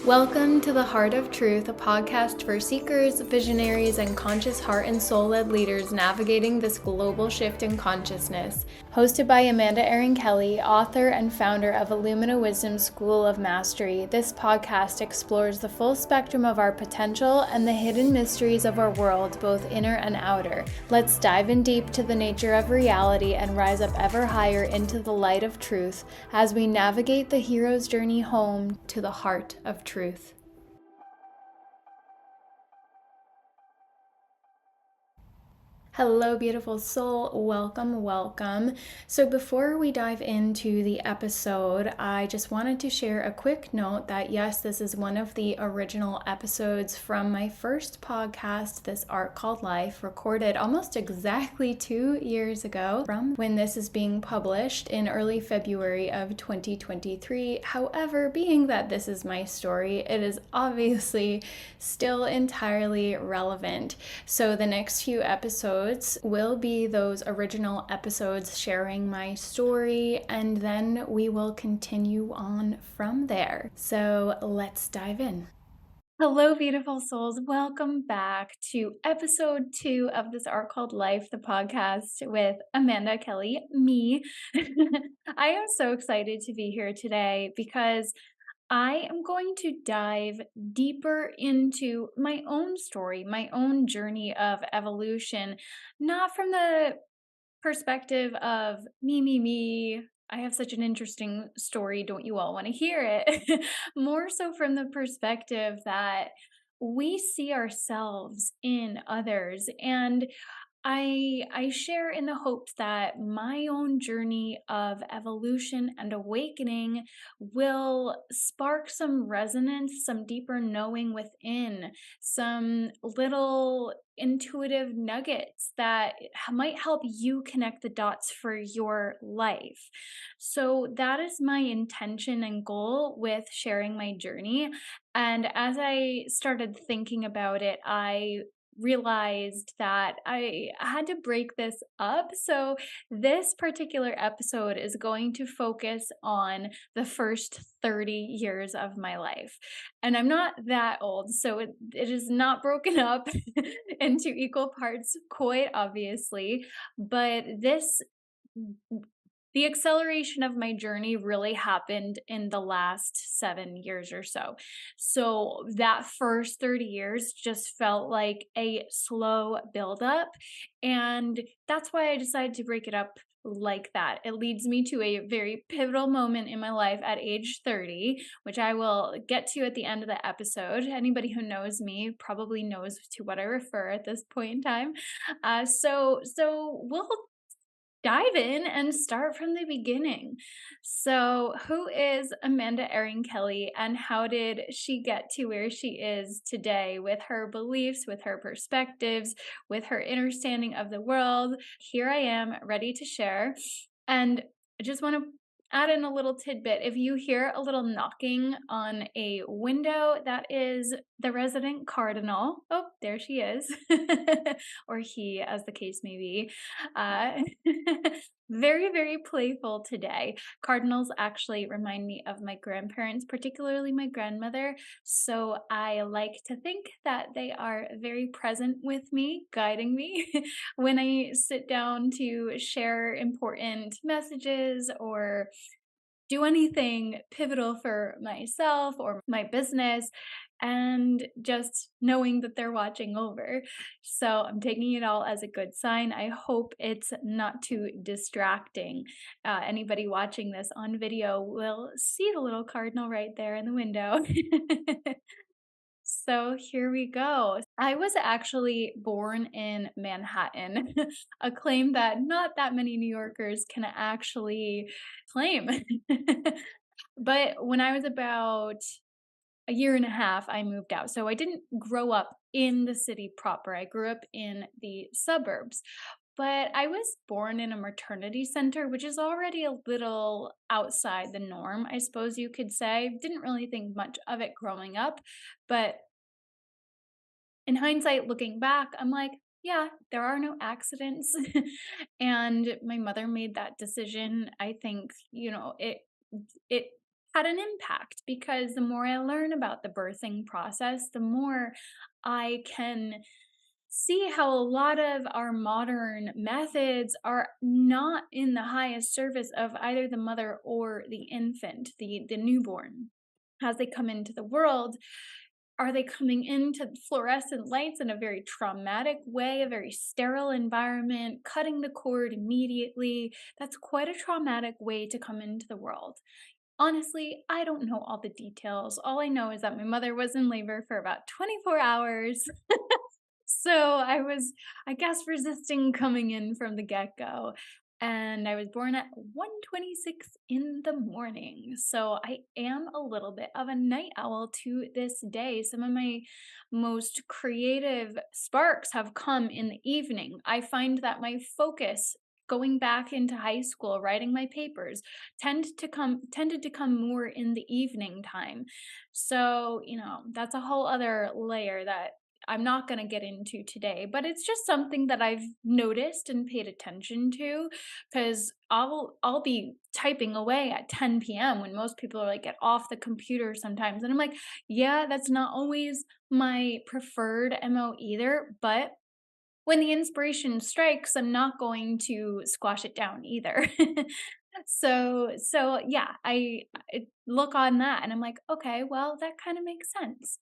Welcome to the Heart of Truth, a podcast for seekers, visionaries, and conscious heart and soul-led leaders navigating this global shift in consciousness. Hosted by Amanda Erin Kelly, author and founder of Illumina Wisdom School of Mastery, this podcast explores the full spectrum of our potential and the hidden mysteries of our world, both inner and outer. Let's dive in deep to the nature of reality and rise up ever higher into the light of truth as we navigate the hero's journey home to the heart of truth. Hello, beautiful soul. Welcome. So before we dive into the episode, I just wanted to share a quick note that yes, this is one of the original episodes from my first podcast, This Art Called Life, recorded almost exactly 2 years ago from when this is being published in early February of 2023. However, being that this is my story, it is obviously still entirely relevant. So the next few episodes will be those original episodes sharing my story, and then we will continue on from there. So let's dive in. Hello, beautiful souls. Welcome back to episode 2 of This Art Called Life, the podcast with Amanda Kelly, me. I am so excited to be here today because I am going to dive deeper into my own story, my own journey of evolution, not from the perspective of me. I have such an interesting story. Don't you all want to hear it? More so from the perspective that we see ourselves in others. And I share in the hopes that my own journey of evolution and awakening will spark some resonance, some deeper knowing within, some little intuitive nuggets that might help you connect the dots for your life. So that is my intention and goal with sharing my journey. And as I started thinking about it, I realized that I had to break this up. So this particular episode is going to focus on the first 30 years of my life. And I'm not that old, so it is not broken up into equal parts, quite obviously. But the acceleration of my journey really happened in the last 7 years or so. So that first 30 years just felt like a slow buildup. And that's why I decided to break it up like that. It leads me to a very pivotal moment in my life at age 30, which I will get to at the end of the episode. Anybody who knows me probably knows to what I refer at this point in time. So we'll dive in and start from the beginning. So, who is Amanda Erin Kelly, and how did she get to where she is today with her beliefs, with her perspectives, with her understanding of the world? Here I am, ready to share. And I just want to add in a little tidbit. If you hear a little knocking on a window, that is the resident cardinal. Oh, there she is. Or he, as the case may be. Very, very playful today. Cardinals actually remind me of my grandparents, particularly my grandmother. So I like to think that they are very present with me, guiding me when I sit down to share important messages or do anything pivotal for myself or my business, and just knowing that they're watching over. So I'm taking it all as a good sign. I hope it's not too distracting. Anybody watching this on video will see the little cardinal right there in the window. So here we go. I was actually born in Manhattan, a claim that not that many New Yorkers can actually claim. But when I was about a year and a half, I moved out. So I didn't grow up in the city proper. I grew up in the suburbs. But I was born in a maternity center, which is already a little outside the norm, I suppose you could say. Didn't really think much of it growing up. But in hindsight, looking back, I'm like, yeah, there are no accidents. And my mother made that decision. I think, it had an impact, because the more I learn about the birthing process, the more I can see how a lot of our modern methods are not in the highest service of either the mother or the infant, the newborn. As they come into the world, are they coming into fluorescent lights in a very traumatic way, a very sterile environment, cutting the cord immediately? That's quite a traumatic way to come into the world. Honestly, I don't know all the details. All I know is that my mother was in labor for about 24 hours. So I was, I guess, resisting coming in from the get-go. And I was born at 1:26 in the morning. So I am a little bit of a night owl to this day. Some of my most creative sparks have come in the evening. I find that my focus going back into high school, writing my papers, tended to come more in the evening time. So, that's a whole other layer that I'm not going to get into today, but it's just something that I've noticed and paid attention to, because I'll be typing away at 10 p.m. when most people are like get off the computer sometimes, and I'm like, yeah, that's not always my preferred MO either, but when the inspiration strikes, I'm not going to squash it down either. So yeah, I look on that and I'm like, okay, well, that kind of makes sense.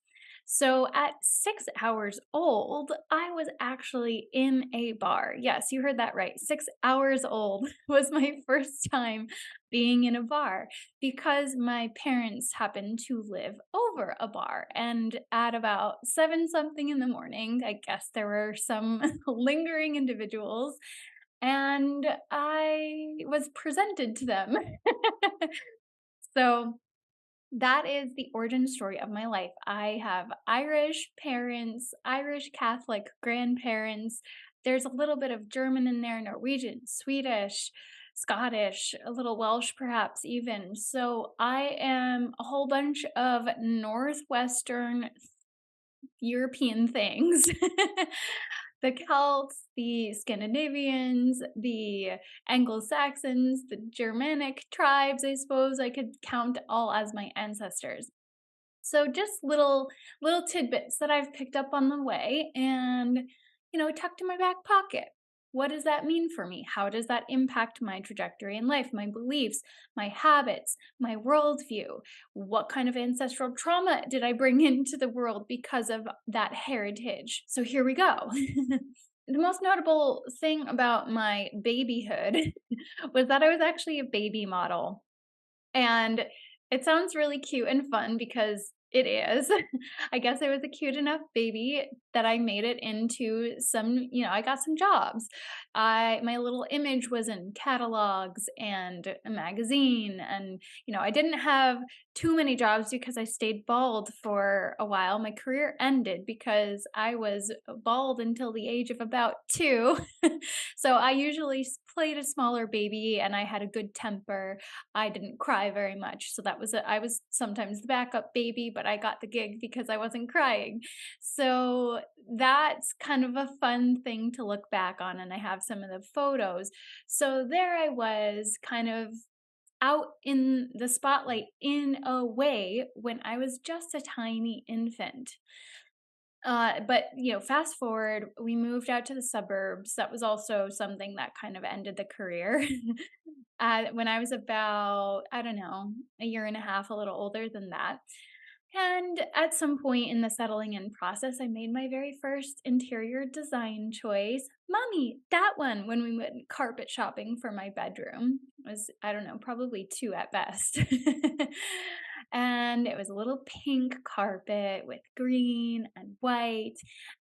So at 6 hours old, I was actually in a bar. Yes, you heard that right. 6 hours old was my first time being in a bar, because my parents happened to live over a bar. And at about 7 something in the morning, I guess there were some lingering individuals, and I was presented to them. So that is the origin story of my life. I have Irish parents, Irish Catholic grandparents. There's a little bit of German in there, Norwegian, Swedish, Scottish, a little Welsh perhaps even. So I am a whole bunch of Northwestern European things. The Celts, the Scandinavians, the Anglo-Saxons, the Germanic tribes, I suppose I could count all as my ancestors. So just little tidbits that I've picked up on the way and, tucked in my back pocket. What does that mean for me? How does that impact my trajectory in life, my beliefs, my habits, my worldview? What kind of ancestral trauma did I bring into the world because of that heritage? So here we go. The most notable thing about my babyhood was that I was actually a baby model. And it sounds really cute and fun, because it is. I guess I was a cute enough baby that I made it into I got some jobs. My little image was in catalogs and a magazine, and I didn't have too many jobs because I stayed bald for a while. My career ended because I was bald until the age of about 2. So I usually played a smaller baby, and I had a good temper. I didn't cry very much. So I was sometimes the backup baby, but I got the gig because I wasn't crying. So that's kind of a fun thing to look back on. And I have some of the photos. So there I was, kind of out in the spotlight in a way, when I was just a tiny infant. But fast forward, we moved out to the suburbs. That was also something that kind of ended the career. When I was about, I don't know, a year and a half, a little older than that. And at some point in the settling in process, I made my very first interior design choice. Mommy, that one, when we went carpet shopping for my bedroom. It was, I don't know, probably 2 at best. And it was a little pink carpet with green and white,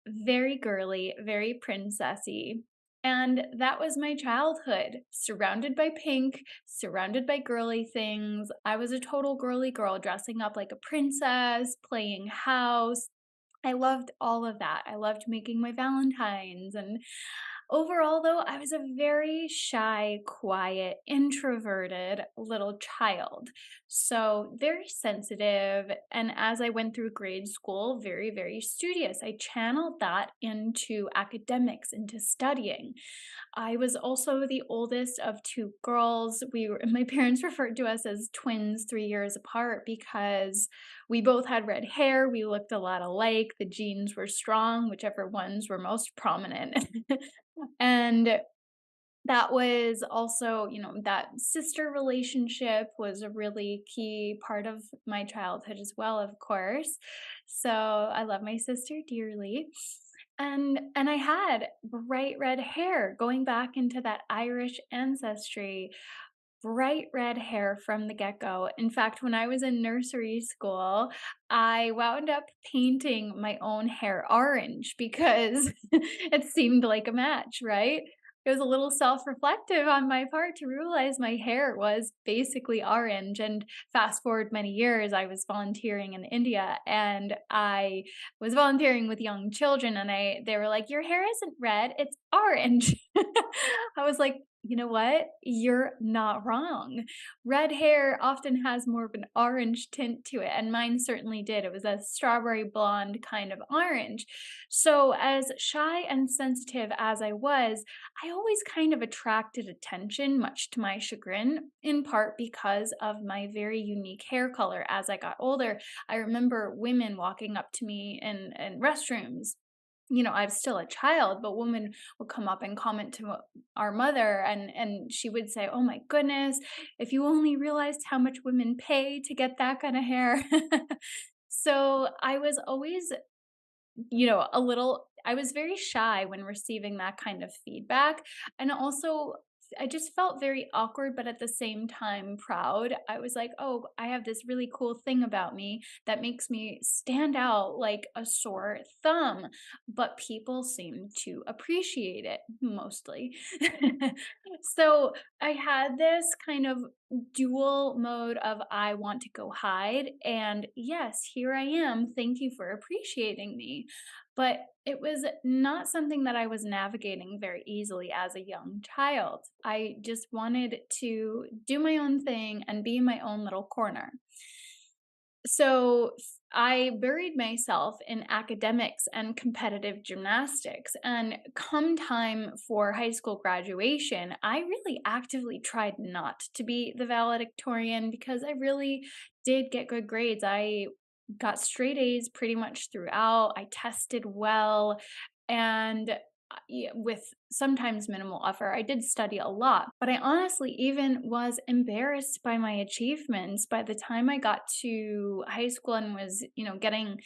very girly, very princessy. And that was my childhood, surrounded by pink, surrounded by girly things. I was a total girly girl, dressing up like a princess, playing house. I loved all of that. I loved making my Valentines, and Overall, though, I was a very shy, quiet, introverted little child. So, very sensitive. And as I went through grade school, very, very studious. I channeled that into academics, into studying. I was also the oldest of two girls. My parents referred to us as twins 3 years apart because we both had red hair. We looked a lot alike. The genes were strong, whichever ones were most prominent. And that was also, that sister relationship was a really key part of my childhood as well, of course. So I love my sister dearly. And I had bright red hair going back into that Irish ancestry, bright red hair from the get-go. In fact, when I was in nursery school, I wound up painting my own hair orange because it seemed like a match, right? It was a little self-reflective on my part to realize my hair was basically orange. And fast forward many years, I was volunteering in India and I was volunteering with young children and they were like, "Your hair isn't red, it's orange." I was like, you know what? You're not wrong. Red hair often has more of an orange tint to it, and mine certainly did. It was a strawberry blonde kind of orange. So, as shy and sensitive as I was, I always kind of attracted attention, much to my chagrin, in part because of my very unique hair color. As I got older, I remember women walking up to me in restrooms. I was still a child, but women would come up and comment to our mother, and she would say, "Oh my goodness, if you only realized how much women pay to get that kind of hair." So I was always, I was very shy when receiving that kind of feedback. And also, I just felt very awkward, but at the same time proud. I was like, oh, I have this really cool thing about me that makes me stand out like a sore thumb. But people seem to appreciate it mostly. So I had this kind of dual mode of I want to go hide. And yes, here I am. Thank you for appreciating me. But it was not something that I was navigating very easily as a young child. I just wanted to do my own thing and be in my own little corner. So I buried myself in academics and competitive gymnastics. And come time for high school graduation, I really actively tried not to be the valedictorian because I really did get good grades. I got straight A's pretty much throughout. I tested well. And yeah, with sometimes minimal effort, I did study a lot, but I honestly even was embarrassed by my achievements by the time I got to high school and was, getting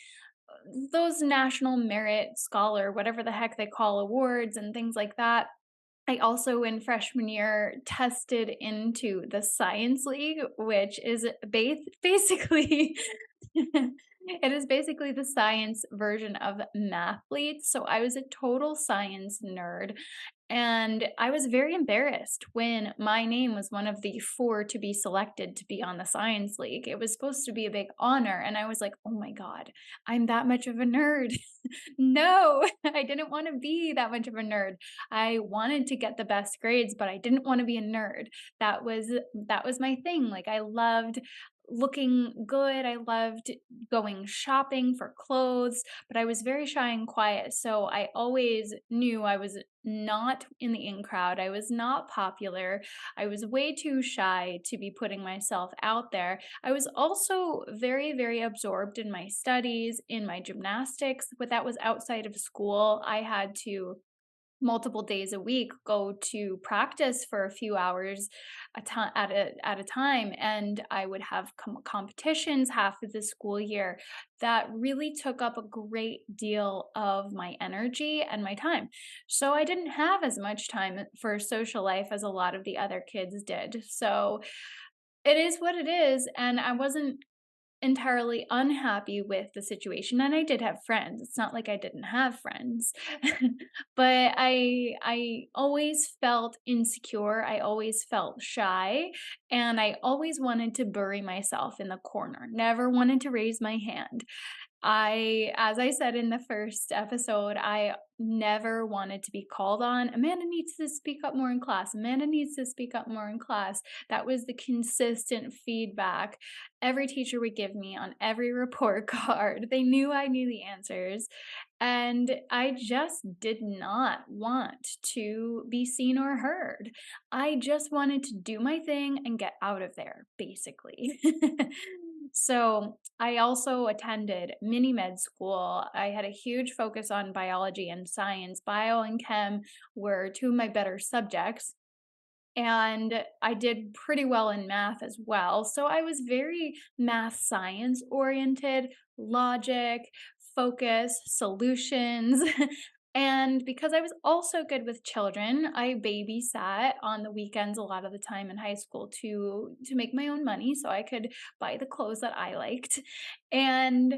those national merit scholar, whatever the heck they call awards and things like that. I also, in freshman year, tested into the science league, which is basically it is basically the science version of mathlete. So I was a total science nerd. And I was very embarrassed when my name was one of the four to be selected to be on the science league. It was supposed to be a big honor. And I was like, oh my God, I'm that much of a nerd. No, I didn't want to be that much of a nerd. I wanted to get the best grades, but I didn't want to be a nerd. That was my thing. Like I loved looking good. I loved going shopping for clothes, but I was very shy and quiet. So I always knew I was not in the in crowd. I was not popular. I was way too shy to be putting myself out there. I was also very, very absorbed in my studies, in my gymnastics, but that was outside of school. I had to multiple days a week go to practice for a few hours at a time, and I would have competitions half of the school year that really took up a great deal of my energy and my time. So I didn't have as much time for social life as a lot of the other kids did. So it is what it is, and I wasn't entirely unhappy with the situation, and I did have friends. It's not like I didn't have friends. But I always felt insecure, I always felt shy, and I always wanted to bury myself in the corner, never wanted to raise my hand. As I said in the first episode, I never wanted to be called on. Amanda needs to speak up more in class. Amanda needs to speak up more in class. That was the consistent feedback every teacher would give me on every report card. They knew I knew the answers. And I just did not want to be seen or heard. I just wanted to do my thing and get out of there, basically. So I also attended mini med school. I had a huge focus on biology and science. Bio and chem were two of my better subjects. And I did pretty well in math as well. So I was very math science oriented, logic, focus, solutions. And because I was also good with children, I babysat on the weekends a lot of the time in high school to make my own money so I could buy the clothes that I liked. And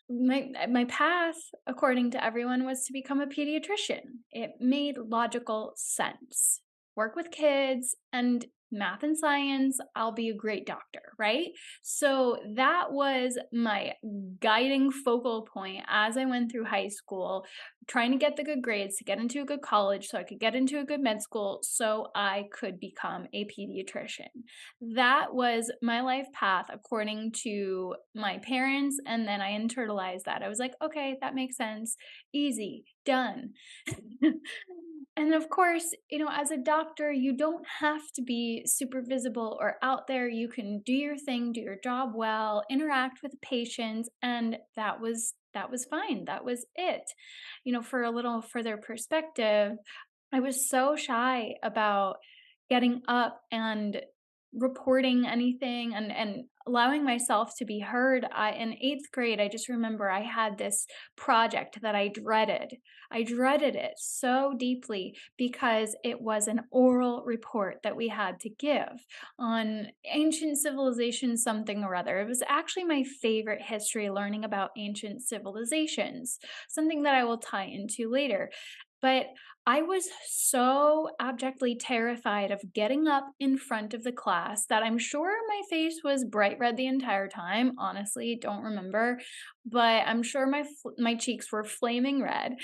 my path, according to everyone, was to become a pediatrician. It made logical sense. Work with kids and math and science, I'll be a great doctor, right? So that was my guiding focal point as I went through high school, trying to get the good grades to get into a good college so I could get into a good med school so I could become a pediatrician. That was my life path according to my parents. And then I internalized that. I was like, okay, that makes sense. Easy, done. And of course, as a doctor, you don't have to be super visible or out there. You can do your thing, do your job well, interact with patients, and that was fine. That was it. For a little further perspective, I was so shy about getting up and reporting anything and allowing myself to be heard. In 8th grade, I just remember I had this project that I dreaded. I dreaded it so deeply because it was an oral report that we had to give on ancient civilization, something or other. It was actually my favorite history, learning about ancient civilizations, something that I will tie into later. But I was so abjectly terrified of getting up in front of the class that I'm sure my face was bright red the entire time. Honestly, don't remember, but I'm sure my cheeks were flaming red.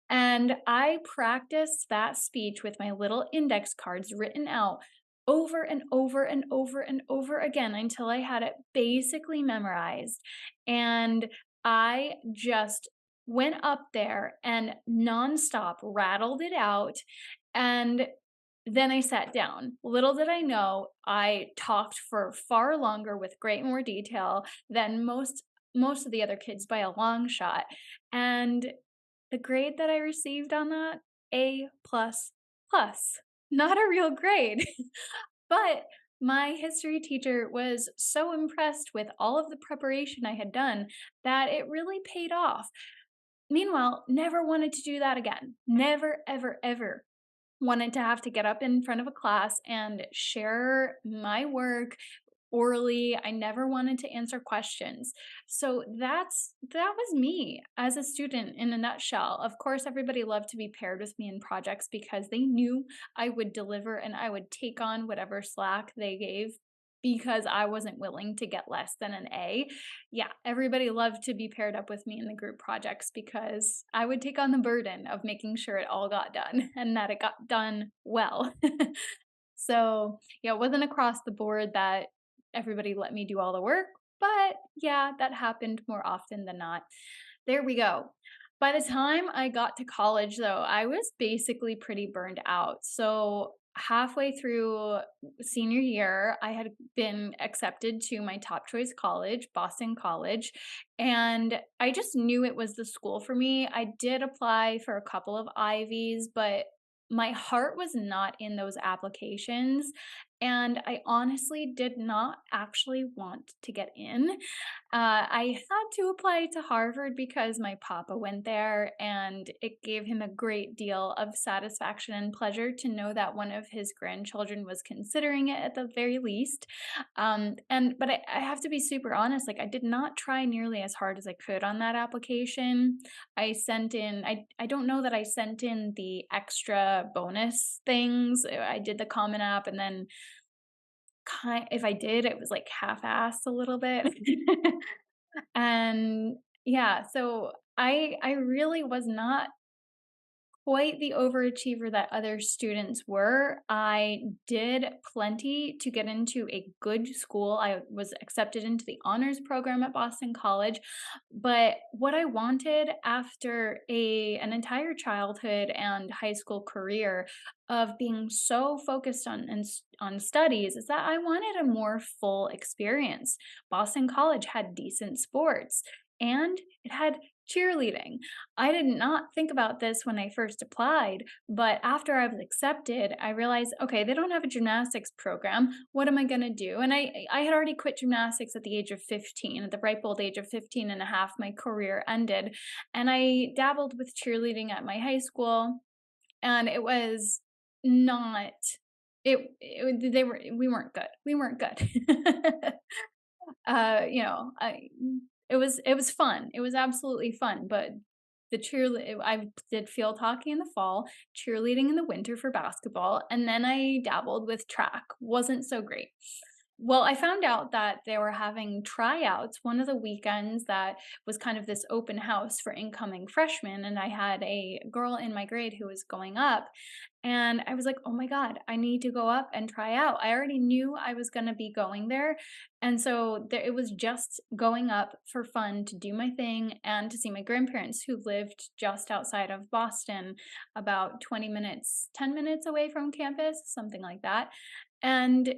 And I practiced that speech with my little index cards written out over and over and over and over again until I had it basically memorized. And I just went up there and nonstop rattled it out. And then I sat down. Little did I know, I talked for far longer with great more detail than most of the other kids by a long shot. And the grade that I received on that, A plus plus. Not a real grade. But my history teacher was so impressed with all of the preparation I had done that it really paid off. Meanwhile, never wanted to do that again. Never, ever, ever wanted to have to get up in front of a class and share my work orally. I never wanted to answer questions. So that was me as a student in a nutshell. Of course, everybody loved to be paired with me in projects because they knew I would deliver and I would take on whatever slack they gave because I wasn't willing to get less than an A. Yeah, everybody loved to be paired up with me in the group projects because I would take on the burden of making sure it all got done and that it got done well. So, yeah, it wasn't across the board that everybody let me do all the work, but yeah, that happened more often than not. There we go. By the time I got to college, though, I was basically pretty burned out. So, halfway through senior year, I had been accepted to my top choice college, Boston College, and I just knew it was the school for me. I did apply for a couple of Ivies, but my heart was not in those applications. And I honestly did not actually want to get in. I had to apply to Harvard because my papa went there, and it gave him a great deal of satisfaction and pleasure to know that one of his grandchildren was considering it at the very least. But I have to be super honest, like I did not try nearly as hard as I could on that application. I don't know that I sent in the extra bonus things. I did the Common App and then if I did, it was like half-assed a little bit. And Yeah, so I really was not quite the overachiever that other students were. I did plenty to get into a good school. I was accepted into the honors program at Boston College. But what I wanted after an entire childhood and high school career of being so focused on studies is that I wanted a more full experience. Boston College had decent sports and it had cheerleading. I did not think about this when I first applied, but after I was accepted, I realized, okay, they don't have a gymnastics program. What am I going to do? And I had already quit gymnastics at the age of 15. At the ripe old age of 15 and a half, my career ended. And I dabbled with cheerleading at my high school, and it was not we weren't good. We weren't good. You know, it was fun. It was absolutely fun, but I did field hockey in the fall, cheerleading in the winter for basketball, and then I dabbled with track. Wasn't so great. Well, I found out that they were having tryouts one of the weekends that was kind of this open house for incoming freshmen, and I had a girl in my grade who was going up, and I was like, "Oh my god, I need to go up and try out." I already knew I was gonna be going there, and so it was just going up for fun to do my thing and to see my grandparents who lived just outside of Boston, about 20 minutes, 10 minutes away from campus, something like that. And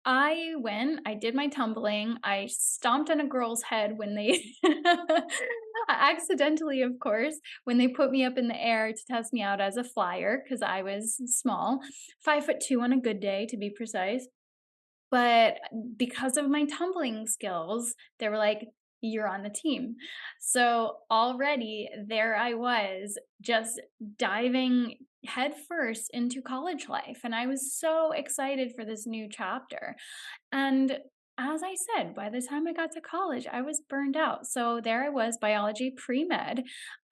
I went, I did my tumbling, I stomped on a girl's head when they accidentally, of course, when they put me up in the air to test me out as a flyer because I was small, 5'2" on a good day to be precise. But because of my tumbling skills, they were like, "You're on the team." So already there I was, just diving headfirst into college life, and I was so excited for this new chapter. And as I said, by the time I got to college, I was burned out. So there I was, biology pre-med.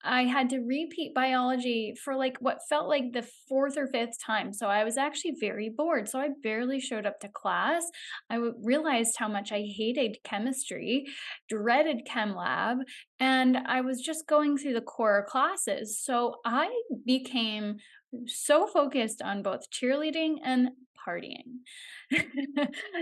I had to repeat biology for like what felt like the fourth or fifth time. So I was actually very bored. So I barely showed up to class. Realized how much I hated chemistry, dreaded chem lab, and I was just going through the core classes. So I became so focused on both cheerleading and partying.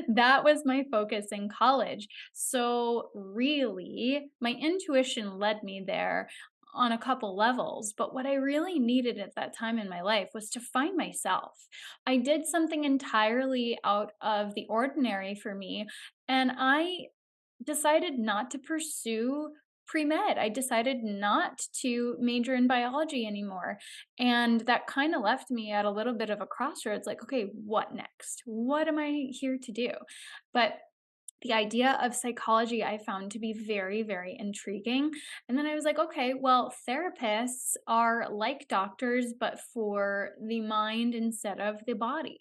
That was my focus in college. So, really, my intuition led me there on a couple levels. But what I really needed at that time in my life was to find myself. I did something entirely out of the ordinary for me, and I decided not to pursue pre-med. I decided not to major in biology anymore. And that kind of left me at a little bit of a crossroads like, okay, what next? What am I here to do? But the idea of psychology I found to be very, very intriguing. And then I was like, okay, well, therapists are like doctors, but for the mind instead of the body.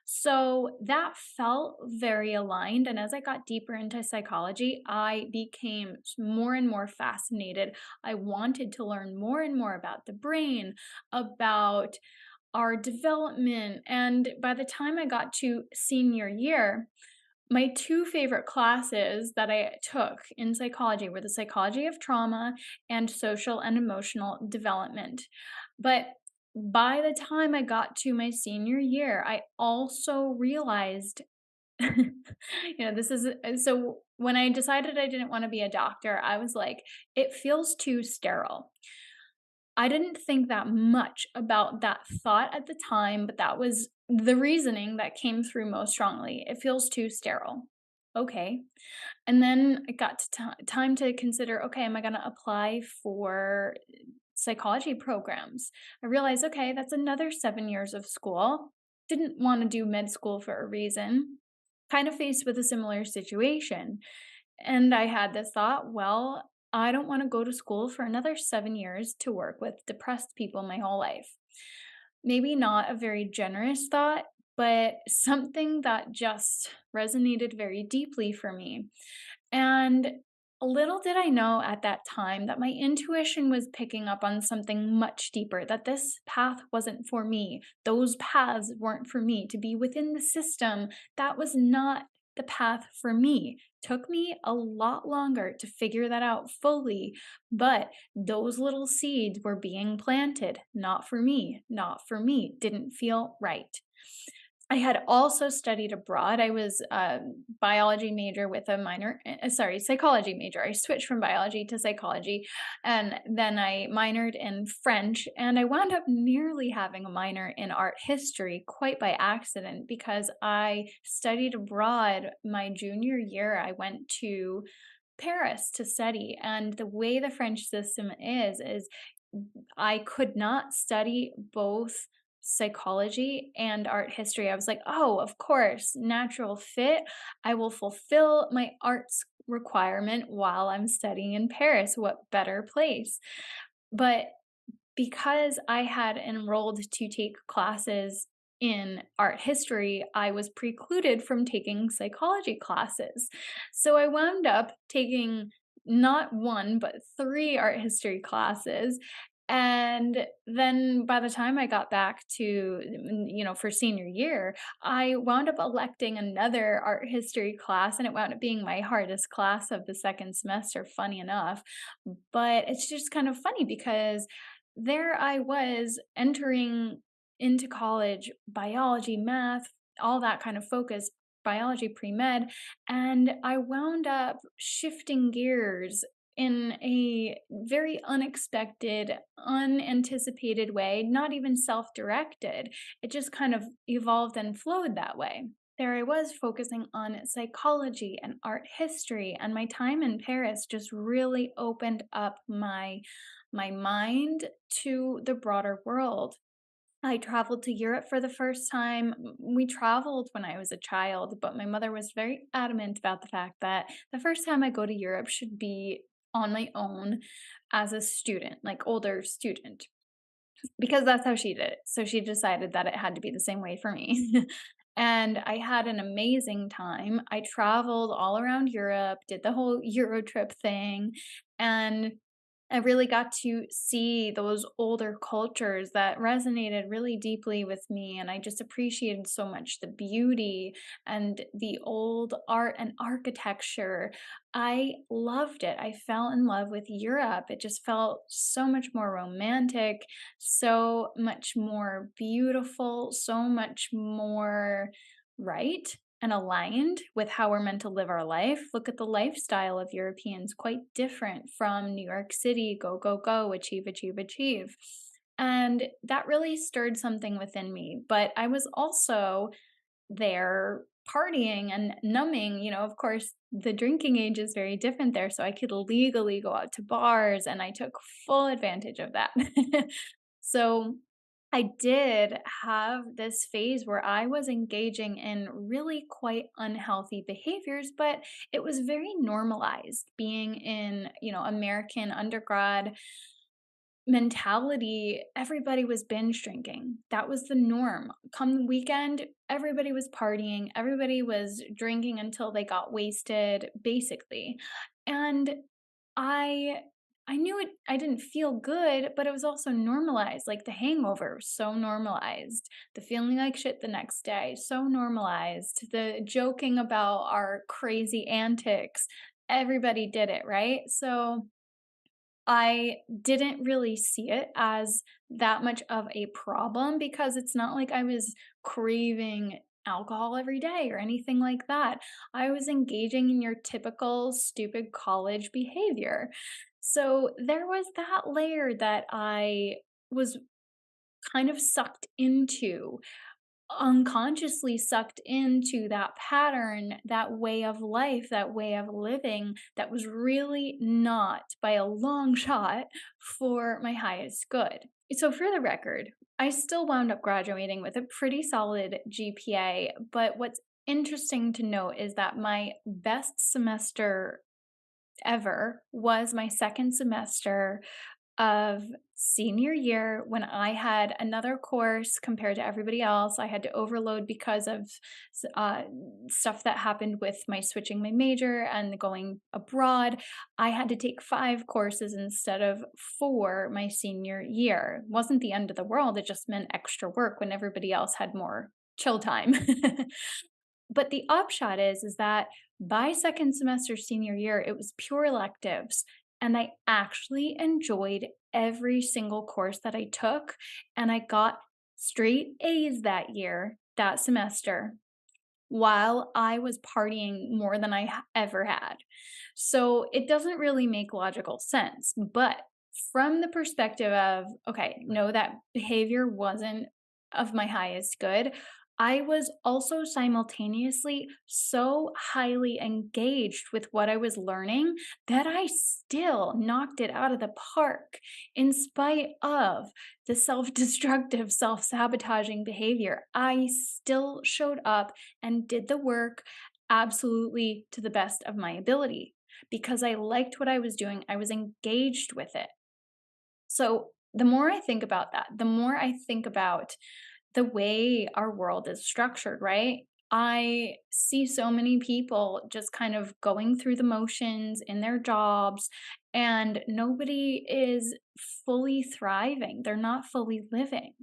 So that felt very aligned. And as I got deeper into psychology, I became more and more fascinated. I wanted to learn more and more about the brain, about our development. And by the time I got to senior year, my two favorite classes that I took in psychology were the psychology of trauma and social and emotional development. But by the time I got to my senior year, I also realized, this is so when I decided I didn't want to be a doctor, I was like, it feels too sterile. I didn't think that much about that thought at the time, but that was the reasoning that came through most strongly. It feels too sterile. Okay. And then it got to time to consider, okay, am I going to apply for psychology programs? I realized, okay, that's another 7 years of school. Didn't want to do med school for a reason. Kind of faced with a similar situation. And I had this thought, well, I don't want to go to school for another 7 years to work with depressed people my whole life. Maybe not a very generous thought, but something that just resonated very deeply for me. And little did I know at that time that my intuition was picking up on something much deeper, that this path wasn't for me. Those paths weren't for me. To be within the system, that was not the path for me. Took me a lot longer to figure that out fully, but those little seeds were being planted. Not for me, not for me. Didn't feel right. I had also studied abroad. I was a biology major with a psychology major. I switched from biology to psychology, and then I minored in French, and I wound up nearly having a minor in art history quite by accident because I studied abroad my junior year. I went to Paris to study, and the way the French system is I could not study both psychology and art history. I was like, oh, of course, natural fit. I will fulfill my arts requirement while I'm studying in Paris. What better place? But because I had enrolled to take classes in art history, I was precluded from taking psychology classes. So I wound up taking not one, but three art history classes. And then by the time I got back to, for senior year, I wound up electing another art history class, and it wound up being my hardest class of the second semester, funny enough. But it's just kind of funny because there I was entering into college, biology, math, all that kind of focus, biology pre-med, and I wound up shifting gears in a very unexpected, unanticipated way, not even self-directed. It just kind of evolved and flowed that way. There I was focusing on psychology and art history, and my time in Paris just really opened up my mind to the broader world. I traveled to Europe for the first time. We traveled when I was a child, but my mother was very adamant about the fact that the first time I go to Europe should be on my own as a student, like older student, because that's how she did it. So she decided that it had to be the same way for me. And I had an amazing time. I traveled all around Europe, did the whole Euro trip thing, and I really got to see those older cultures that resonated really deeply with me. And I just appreciated so much the beauty and the old art and architecture. I loved it. I fell in love with Europe. It just felt so much more romantic, so much more beautiful, so much more right and aligned with how we're meant to live our life. Look at the lifestyle of Europeans, quite different from New York City, go, go, go, achieve, achieve, achieve. And that really stirred something within me. But I was also there partying and numbing. Of course, the drinking age is very different there. So I could legally go out to bars, and I took full advantage of that. So I did have this phase where I was engaging in really quite unhealthy behaviors, but it was very normalized being in, American undergrad mentality. Everybody was binge drinking. That was the norm. Come the weekend, everybody was partying, everybody was drinking until they got wasted, basically. And I I knew it I didn't feel good, but it was also normalized. Like the hangover, so normalized. The feeling like shit the next day, so normalized. The joking about our crazy antics. Everybody did it, right? So I didn't really see it as that much of a problem because it's not like I was craving alcohol every day or anything like that. I was engaging in your typical stupid college behavior. So there was that layer that I was kind of sucked into, unconsciously sucked into that pattern, that way of life, that way of living that was really not by a long shot for my highest good. So, for the record, I still wound up graduating with a pretty solid GPA, but what's interesting to note is that my best semester ever was my second semester of senior year when I had another course compared to everybody else. I had to overload because of uh, stuff that happened with my switching my major and going abroad. I had to take 5 courses instead of 4 my senior year. It wasn't the end of the world. It just meant extra work when everybody else had more chill time. But the upshot is that by second semester senior year, it was pure electives. And I actually enjoyed every single course that I took. And I got straight A's that year, that semester, while I was partying more than I ever had. So it doesn't really make logical sense. But from the perspective of, okay, no, that behavior wasn't of my highest good, I was also simultaneously so highly engaged with what I was learning that I still knocked it out of the park in spite of the self destructive, self sabotaging behavior. I still showed up and did the work absolutely to the best of my ability because I liked what I was doing. I was engaged with it. So the more I think about that, the more I think about the way our world is structured, right? I see so many people just kind of going through the motions in their jobs, and nobody is fully thriving. They're not fully living,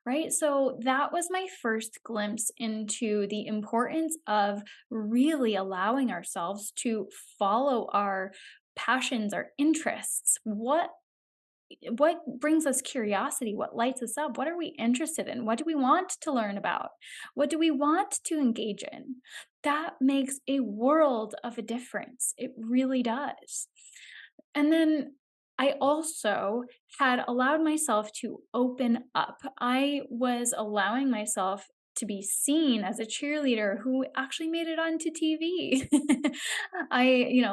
right? So that was my first glimpse into the importance of really allowing ourselves to follow our passions, our interests. What brings us curiosity? What lights us up? What are we interested in? What do we want to learn about? What do we want to engage in? That makes a world of a difference. It really does. And then I also had allowed myself to open up. I was allowing myself to be seen as a cheerleader who actually made it onto TV.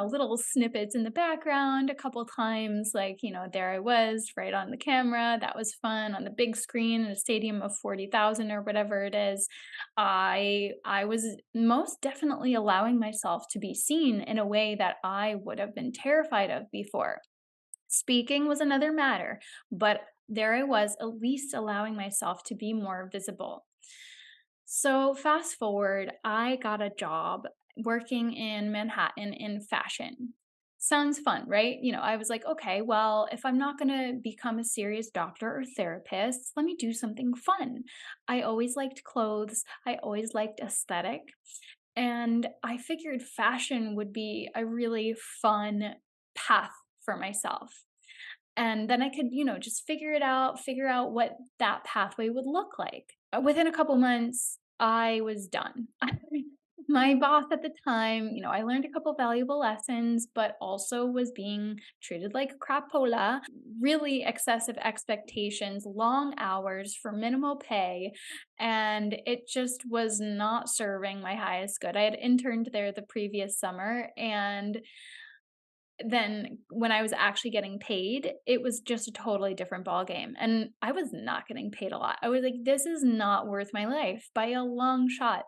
Little snippets in the background a couple times, like, there I was right on the camera. That was fun on the big screen in a stadium of 40,000 or whatever it is. I was most definitely allowing myself to be seen in a way that I would have been terrified of before. Speaking was another matter, but there I was, at least allowing myself to be more visible. So, fast forward, I got a job working in Manhattan in fashion. Sounds fun, right? I was like, okay, well, if I'm not going to become a serious doctor or therapist, let me do something fun. I always liked clothes, I always liked aesthetic. And I figured fashion would be a really fun path for myself. And then I could, just figure out what that pathway would look like. Within a couple months, I was done. My boss at the time, I learned a couple valuable lessons, but also was being treated like crapola, really excessive expectations, long hours for minimal pay, and it just was not serving my highest good. I had interned there the previous summer, and then when I was actually getting paid, it was just a totally different ballgame, and I was not getting paid a lot. I was like, "This is not worth my life by a long shot.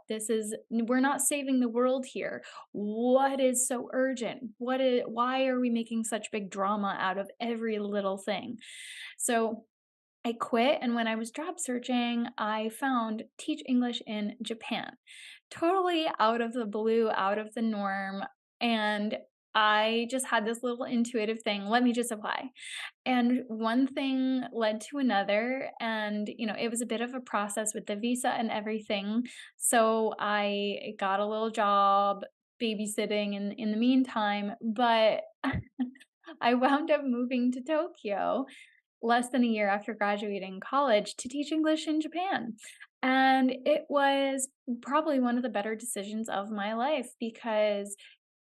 We're not saving the world here. What is so urgent? Why are we making such big drama out of every little thing?" So I quit, and when I was job searching, I found Teach English in Japan. Totally out of the blue, out of the norm, and I just had this little intuitive thing, let me just apply. And one thing led to another, and it was a bit of a process with the visa and everything. So I got a little job babysitting in the meantime, but I wound up moving to Tokyo less than a year after graduating college to teach English in Japan. And it was probably one of the better decisions of my life because,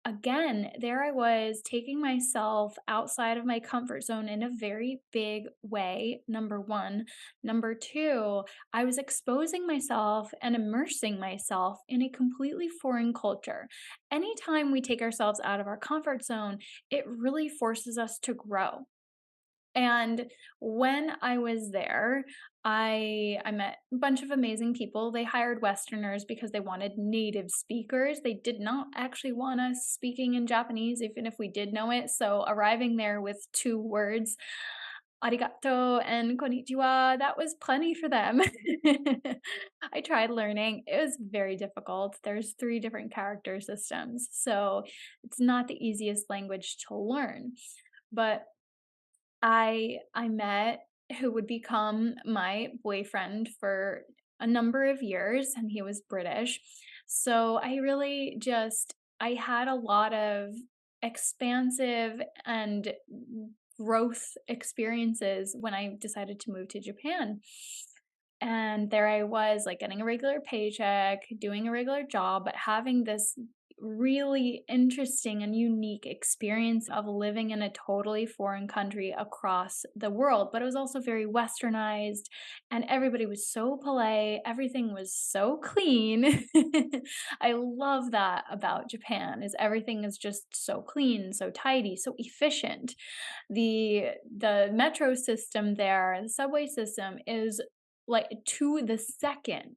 again, there I was taking myself outside of my comfort zone in a very big way. Number one. Number two, I was exposing myself and immersing myself in a completely foreign culture. Anytime we take ourselves out of our comfort zone, it really forces us to grow. And when I was there, I met a bunch of amazing people. They hired Westerners because they wanted native speakers. They did not actually want us speaking in Japanese, even if we did know it. So arriving there with two words, arigato and konnichiwa, that was plenty for them. I tried learning. It was very difficult. There's three different character systems. So it's not the easiest language to learn. But I met who would become my boyfriend for a number of years, and he was British. So I had a lot of expansive and growth experiences when I decided to move to Japan. And there I was, like, getting a regular paycheck, doing a regular job, but having this really interesting and unique experience of living in a totally foreign country across the world. But it was also very westernized, and everybody was so polite. Everything was so clean. I love that about Japan is everything is just so clean, so tidy, so efficient. The metro system there, the subway system is like to the second.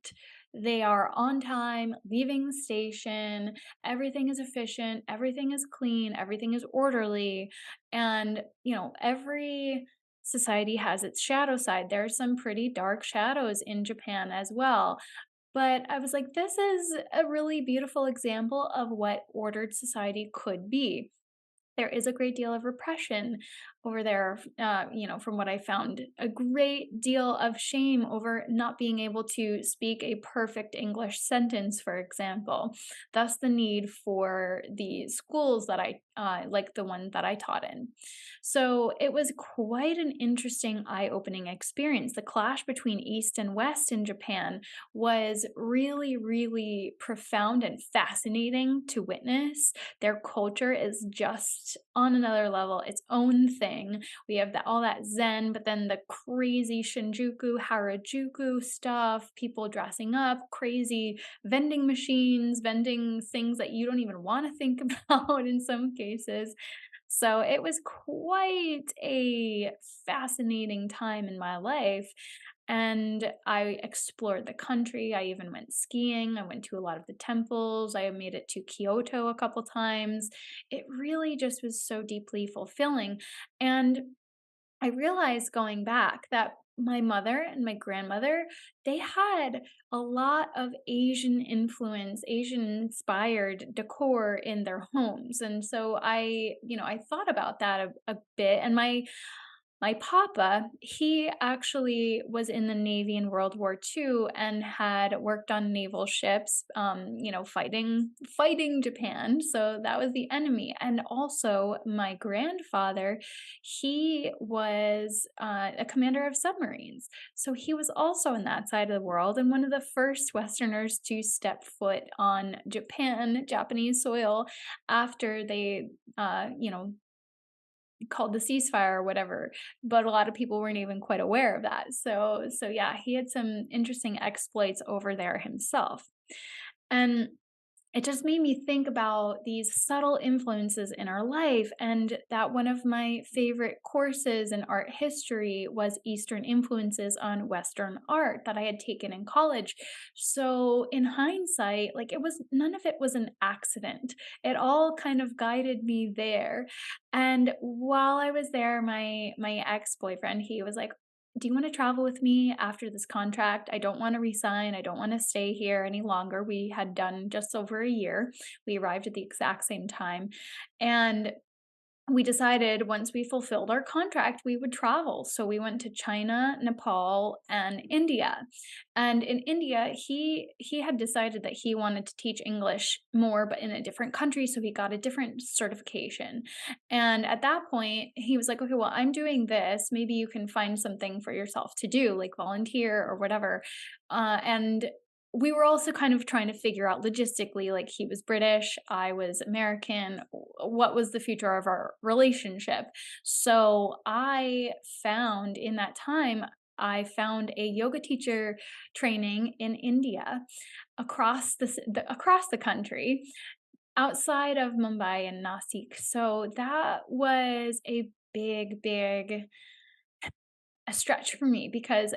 They are on time, leaving the station, everything is efficient, everything is clean, everything is orderly. And, every society has its shadow side. There are some pretty dark shadows in Japan as well. But I was like, this is a really beautiful example of what ordered society could be. There is a great deal of repression over there, from what I found, a great deal of shame over not being able to speak a perfect English sentence, for example. Thus, the need for the schools that like the one that I taught in. So it was quite an interesting, eye opening experience. The clash between East and West in Japan was really, really profound and fascinating to witness. Their culture is just on another level, its own thing. We have all that Zen, but then the crazy Shinjuku, Harajuku stuff, people dressing up, crazy vending machines, vending things that you don't even want to think about in some cases. So it was quite a fascinating time in my life. And I explored the country. I even went skiing. I went to a lot of the temples. I made it to Kyoto a couple times. It really just was so deeply fulfilling. And I realized going back that my mother and my grandmother, they had a lot of Asian influence, Asian inspired decor in their homes. And so I thought about that a bit. And my papa, he actually was in the Navy in World War II and had worked on naval ships, fighting Japan. So that was the enemy. And also, my grandfather, he was a commander of submarines. So he was also in that side of the world and one of the first Westerners to step foot on Japanese soil after they, called the ceasefire or whatever, but a lot of people weren't even quite aware of that. So yeah, he had some interesting exploits over there himself. And it just made me think about these subtle influences in our life, and that one of my favorite courses in art history was Eastern influences on Western art that I had taken in college. So, in hindsight, like none of it was an accident. It all kind of guided me there. And while I was there, my ex-boyfriend, he was like, do you want to travel with me after this contract? I don't want to resign. I don't want to stay here any longer. We had done just over a year. We arrived at the exact same time. And we decided once we fulfilled our contract, we would travel. So we went to China, Nepal, and India. And in India, he had decided that he wanted to teach English more, but in a different country. So he got a different certification. And at that point, he was like, okay, well, I'm doing this. Maybe you can find something for yourself to do, like volunteer or whatever. And we were also kind of trying to figure out logistically, like he was British, I was American, what was the future of our relationship. So I found a yoga teacher training in India across the country outside of Mumbai and Nasik. So that was a big a stretch for me because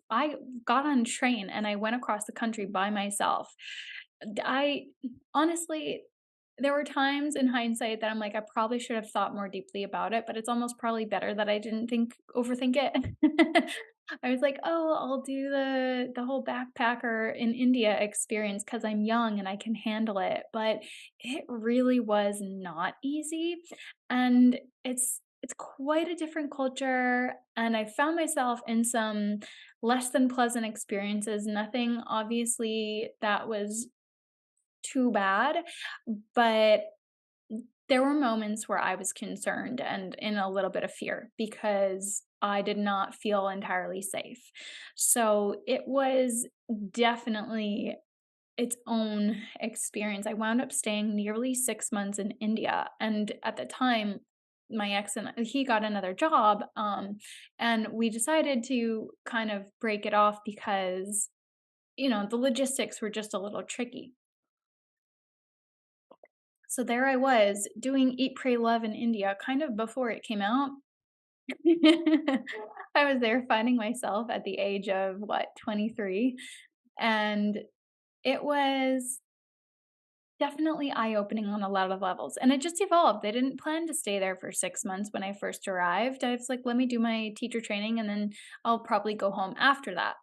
I got on a train and I went across the country by myself. I honestly, there were times in hindsight that I'm like, I probably should have thought more deeply about it, but it's almost probably better that I didn't overthink it. I was like, oh, I'll do the whole backpacker in India experience because I'm young and I can handle it. But it really was not easy. And it's quite a different culture. And I found myself in some less than pleasant experiences. Nothing obviously that was too bad, but there were moments where I was concerned and in a little bit of fear because I did not feel entirely safe. So it was definitely its own experience. I wound up staying nearly 6 months in India, and at the time, my ex and he got another job, and we decided to kind of break it off because, the logistics were just a little tricky. So there I was doing Eat, Pray, Love in India kind of before it came out. I was there finding myself at the age of, what, 23, and it was definitely eye-opening on a lot of levels, and it just evolved. I didn't plan to stay there for 6 months when I first arrived. I was like, "Let me do my teacher training, and then I'll probably go home after that."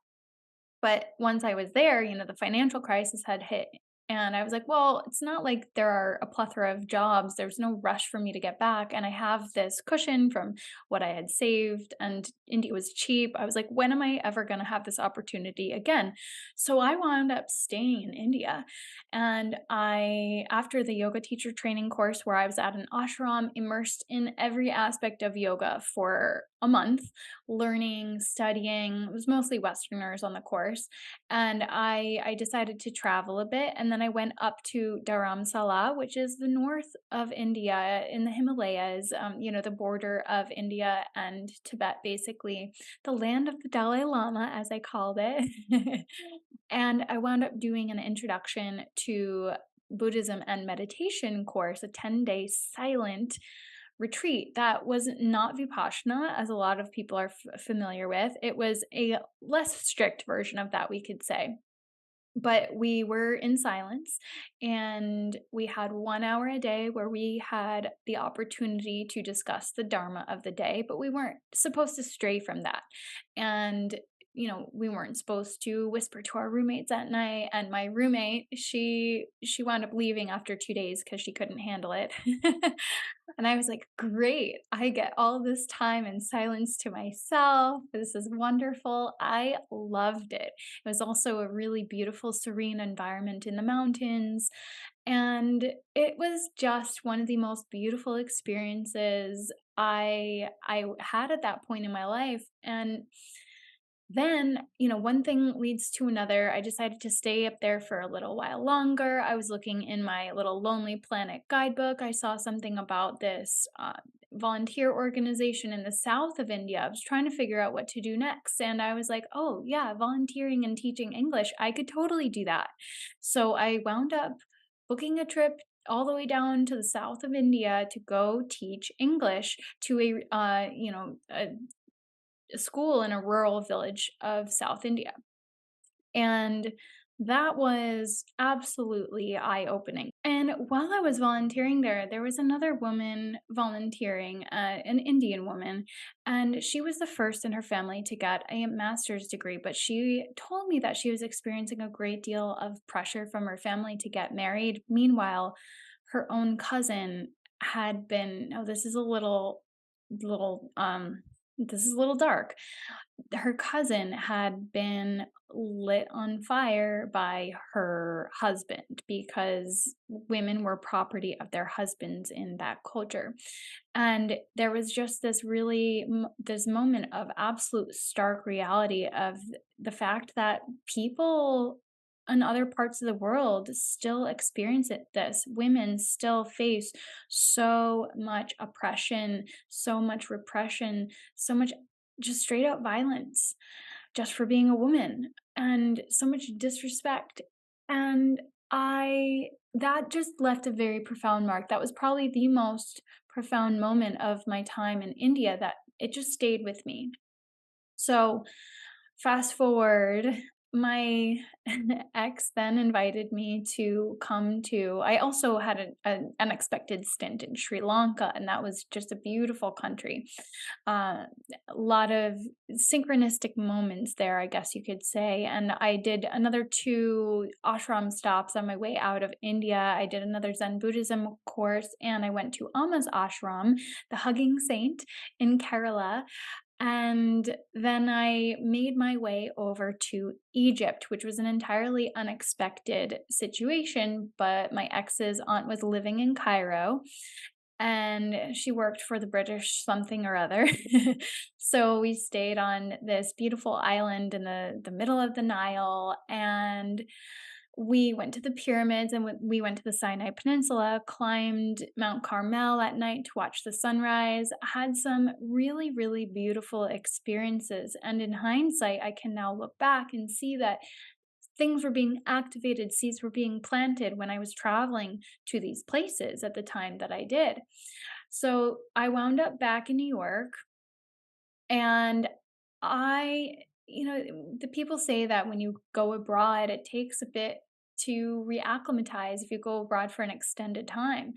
But once I was there, the financial crisis had hit, and I was like, "Well, it's not like there are a plethora of jobs. There's no rush for me to get back, and I have this cushion from what I had saved, and India was cheap." I was like, "When am I ever gonna have this opportunity again?" So I wound up staying in India, and after the yoga teacher training course where I was at an ashram, immersed in every aspect of yoga for a month, learning, studying. It was mostly Westerners on the course. And I decided to travel a bit. And then I went up to Dharamsala, which is the north of India in the Himalayas, the border of India and Tibet, basically, the land of the Dalai Lama, as I called it. And I wound up doing an introduction to Buddhism and meditation course, a 10-day silent retreat that was not Vipassana, as a lot of people are familiar with. It was a less strict version of that, we could say. But we were in silence, and we had 1 hour a day where we had the opportunity to discuss the Dharma of the day, but we weren't supposed to stray from that. And we weren't supposed to whisper to our roommates at night. And my roommate, she wound up leaving after 2 days because she couldn't handle it. And I was like, great, I get all this time and silence to myself. This is wonderful. I loved it. It was also a really beautiful, serene environment in the mountains. And it was just one of the most beautiful experiences I had at that point in my life. And then, one thing leads to another. I decided to stay up there for a little while longer. I was looking in my little Lonely Planet guidebook. I saw something about this volunteer organization in the south of India. I was trying to figure out what to do next. And I was like, oh, yeah, volunteering and teaching English. I could totally do that. So I wound up booking a trip all the way down to the south of India to go teach English to a school in a rural village of South India. And that was absolutely eye opening. And while I was volunteering there was another woman volunteering, an Indian woman, and she was the first in her family to get a master's degree. But she told me that she was experiencing a great deal of pressure from her family to get married. Meanwhile, her own cousin had been, oh, this is a little dark. Her cousin had been lit on fire by her husband because women were property of their husbands in that culture. And there was just this moment of absolute stark reality of the fact that people in other parts of the world still experience this. Women still face so much oppression, so much repression, so much just straight up violence just for being a woman, and so much disrespect. And that just left a very profound mark. That was probably the most profound moment of my time in India, that it just stayed with me. So fast forward, my ex then invited me to come to. I also had an unexpected stint in Sri Lanka, and that was just a beautiful country. A lot of synchronistic moments there, I guess you could say. And I did another 2 ashram stops on my way out of India. I did another Zen Buddhism course, and I went to Amma's ashram, the Hugging Saint in Kerala. And then I made my way over to Egypt, which was an entirely unexpected situation. But my ex's aunt was living in Cairo and she worked for the British something or other. So we stayed on this beautiful island in the middle of the Nile, and we went to the pyramids, and we went to the Sinai Peninsula, climbed Mount Carmel at night to watch the sunrise, had some really, really beautiful experiences. And in hindsight, I can now look back and see that things were being activated, seeds were being planted when I was traveling to these places at the time that I did. So I wound up back in New York, and I, the people say that when you go abroad, it takes a bit to reacclimatize if you go abroad for an extended time.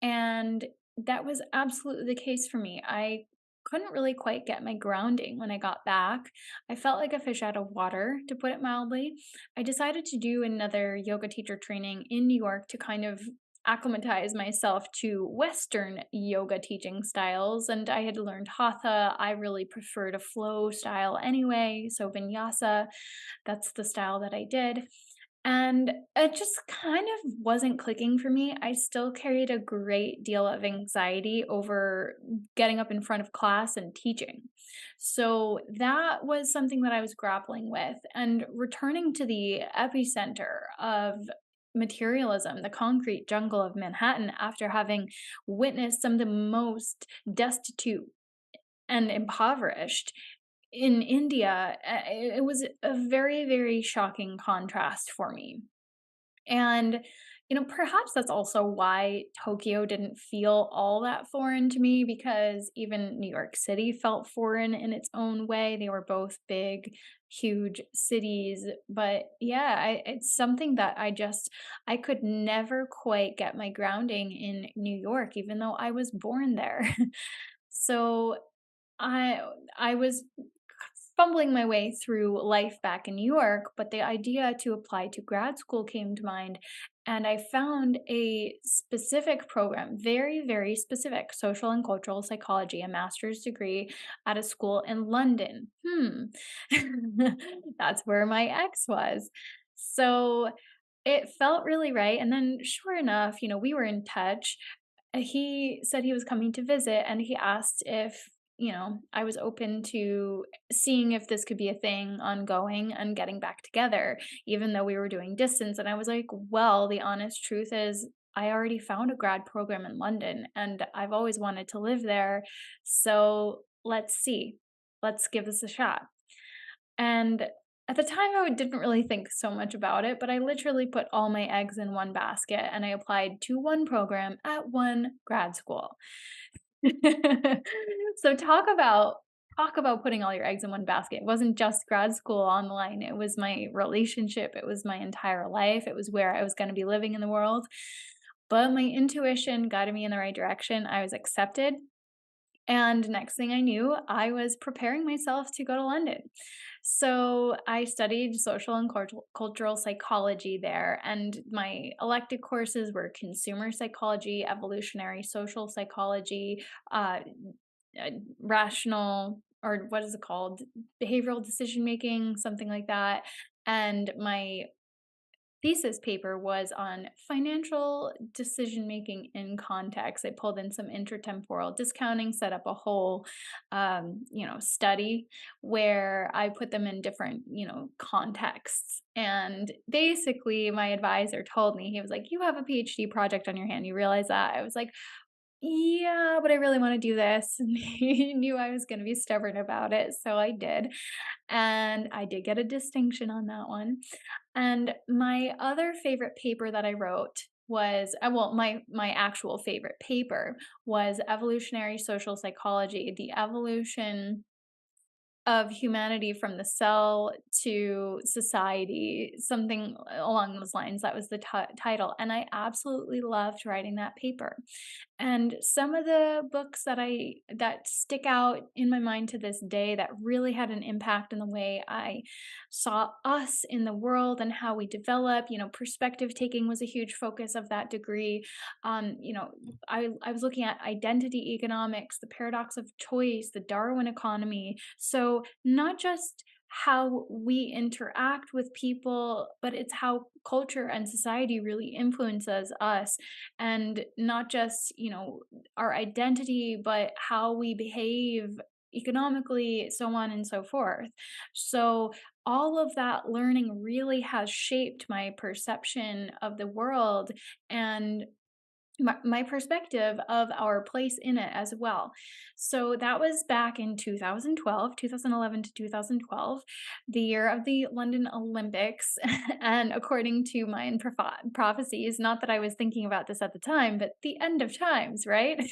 And that was absolutely the case for me. I couldn't really quite get my grounding when I got back. I felt like a fish out of water, to put it mildly. I decided to do another yoga teacher training in New York to kind of acclimatize myself to Western yoga teaching styles. And I had learned hatha. I really preferred a flow style anyway. So vinyasa, that's the style that I did. And it just kind of wasn't clicking for me. I still carried a great deal of anxiety over getting up in front of class and teaching. So that was something that I was grappling with. And returning to the epicenter of materialism, the concrete jungle of Manhattan, after having witnessed some of the most destitute and impoverished in India, it was a very, very shocking contrast for me. And, perhaps that's also why Tokyo didn't feel all that foreign to me, because even New York City felt foreign in its own way. They were both big, huge cities. But yeah, it's something that I could never quite get my grounding in New York, even though I was born there. So I I was fumbling my way through life back in New York, but the idea to apply to grad school came to mind. And I found a specific program, very, very specific, social and cultural psychology, a master's degree at a school in London. That's where my ex was. So it felt really right. And then, sure enough, we were in touch. He said he was coming to visit, and he asked if, I was open to seeing if this could be a thing ongoing and getting back together, even though we were doing distance. And I was like, well, the honest truth is, I already found a grad program in London and I've always wanted to live there. So let's see. Let's give this a shot. And at the time, didn't really think so much about it, but I literally put all my eggs in one basket and I applied to one program at one grad school. So talk about putting all your eggs in one basket. It wasn't just grad school online. It was my relationship. It was my entire life. It was where I was going to be living in the world. But my intuition guided me in the right direction. I was accepted. And next thing I knew, I was preparing myself to go to London. So I studied social and cultural psychology there, and my elective courses were consumer psychology, evolutionary social psychology, uh, rational, or what is it called? Behavioral decision making, something like that. And my thesis paper was on financial decision making in context. I pulled in some intertemporal discounting, set up a whole, study where I put them in different, contexts. And basically, my advisor told me, he was like, "You have a PhD project on your hand. You realize that?" I was like, "Yeah, but I really want to do this." And he knew I was going to be stubborn about it. So I did. And I did get a distinction on that one. And my other favorite paper that I wrote was, well, my actual favorite paper was evolutionary social psychology, the evolution of humanity from the cell to society, something along those lines. That was the title. And I absolutely loved writing that paper. And some of the books that stick out in my mind to this day that really had an impact in the way I saw us in the world and how we develop, perspective taking was a huge focus of that degree. I was looking at identity economics, the paradox of choice, the Darwin economy. So not just how we interact with people, but it's how culture and society really influences us, and not just, our identity, but how we behave economically, so on and so forth. So all of that learning really has shaped my perception of the world and my perspective of our place in it as well. So that was back in 2012, 2011 to 2012, the year of the London Olympics. And according to Mayan prophecies, not that I was thinking about this at the time, but the end of times, right?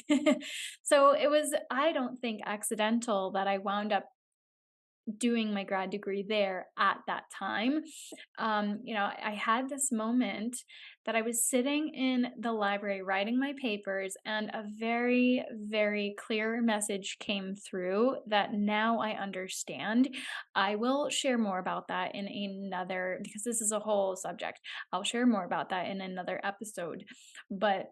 So it was, I don't think, accidental that I wound up doing my grad degree there at that time. I had this moment that I was sitting in the library writing my papers, and a very, very clear message came through that now I understand. I will share more about that in another, because this is a whole subject. I'll share more about that in another episode. But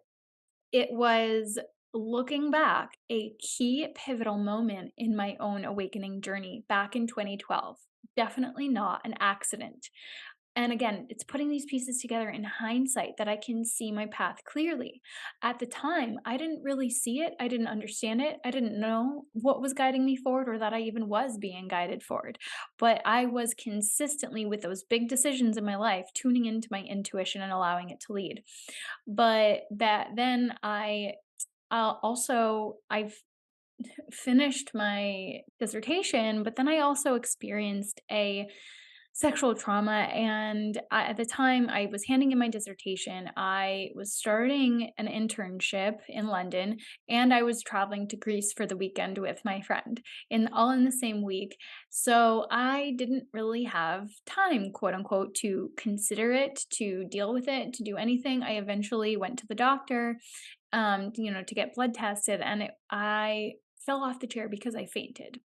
it was, looking back, a key pivotal moment in my own awakening journey back in 2012. Definitely not an accident. And again, it's putting these pieces together in hindsight that I can see my path clearly. At the time, I didn't really see it. I didn't understand it. I didn't know what was guiding me forward or that I even was being guided forward. But I was consistently, with those big decisions in my life, tuning into my intuition and allowing it to lead. But that then I've finished my dissertation, but then I also experienced a sexual trauma. And at the time I was handing in my dissertation, I was starting an internship in London, and I was traveling to Greece for the weekend with my friend, all in the same week. So I didn't really have time, quote unquote, to consider it, to deal with it, to do anything. I eventually went to the doctor, to get blood tested, and I fell off the chair because I fainted.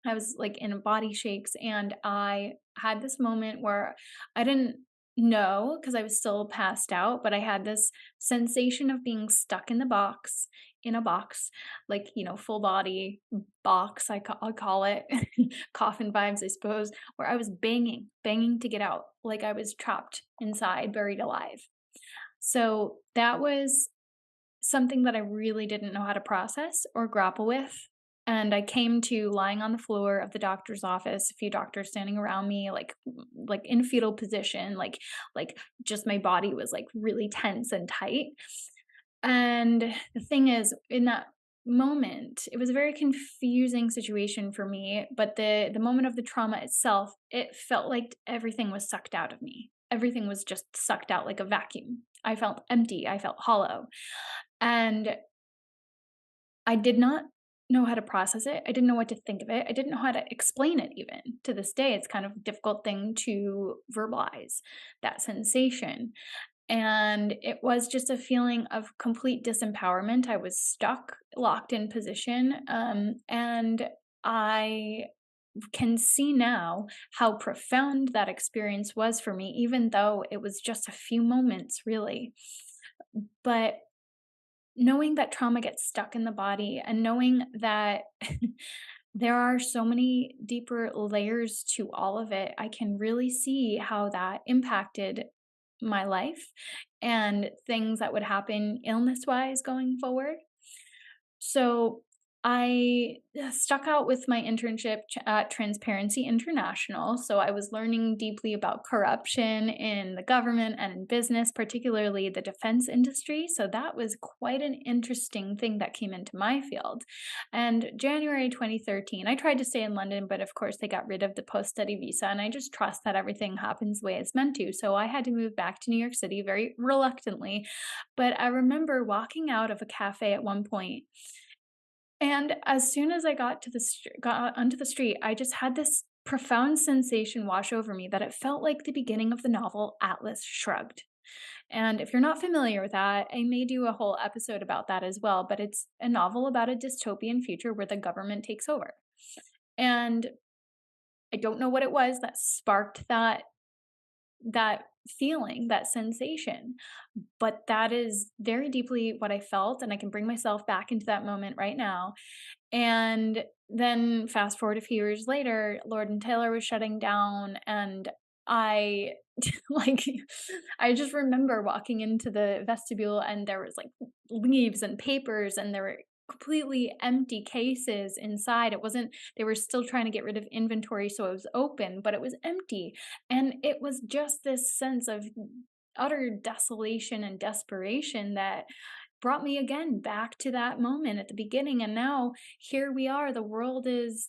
I was like in body shakes, and I had this moment where I didn't know because I was still passed out, but I had this sensation of being stuck in a box, like, full body box, I'll call it, coffin vibes, I suppose, where I was banging to get out, like I was trapped inside, buried alive. So that was something that I really didn't know how to process or grapple with. And I came to lying on the floor of the doctor's office, a few doctors standing around me, like in fetal position, like just my body was like really tense and tight. And the thing is, in that moment, it was a very confusing situation for me. But the moment of the trauma itself, it felt like everything was sucked out of me. Everything was just sucked out like a vacuum. I felt empty. I felt hollow. And I did not know how to process it. I didn't know what to think of it. I didn't know how to explain it even. To this day, it's kind of a difficult thing to verbalize that sensation. And it was just a feeling of complete disempowerment. I was stuck, locked in position. And I can see now how profound that experience was for me, even though it was just a few moments, really. But knowing that trauma gets stuck in the body, and knowing that there are so many deeper layers to all of it, I can really see how that impacted my life and things that would happen illness wise going forward. So I stuck out with my internship at Transparency International. So I was learning deeply about corruption in the government and in business, particularly the defense industry. So that was quite an interesting thing that came into my field. And January 2013, I tried to stay in London, but of course they got rid of the post-study visa, and I just trust that everything happens the way it's meant to. So I had to move back to New York City very reluctantly. But I remember walking out of a cafe at one point, and as soon as I got onto the street, I just had this profound sensation wash over me that it felt like the beginning of the novel Atlas Shrugged. And if you're not familiar with that, I may do a whole episode about that as well, but it's a novel about a dystopian future where the government takes over. And I don't know what it was that sparked that feeling, that sensation, but that is very deeply what I felt, and I can bring myself back into that moment right now. And then fast forward a few years later, Lord and Taylor was shutting down, and I like I just remember walking into the vestibule and there was like leaves and papers and there were completely empty cases inside. It wasn't They were still trying to get rid of inventory, so it was open, but it was empty. And it was just this sense of utter desolation and desperation that brought me again back to that moment at the beginning. And now here we are. The world is,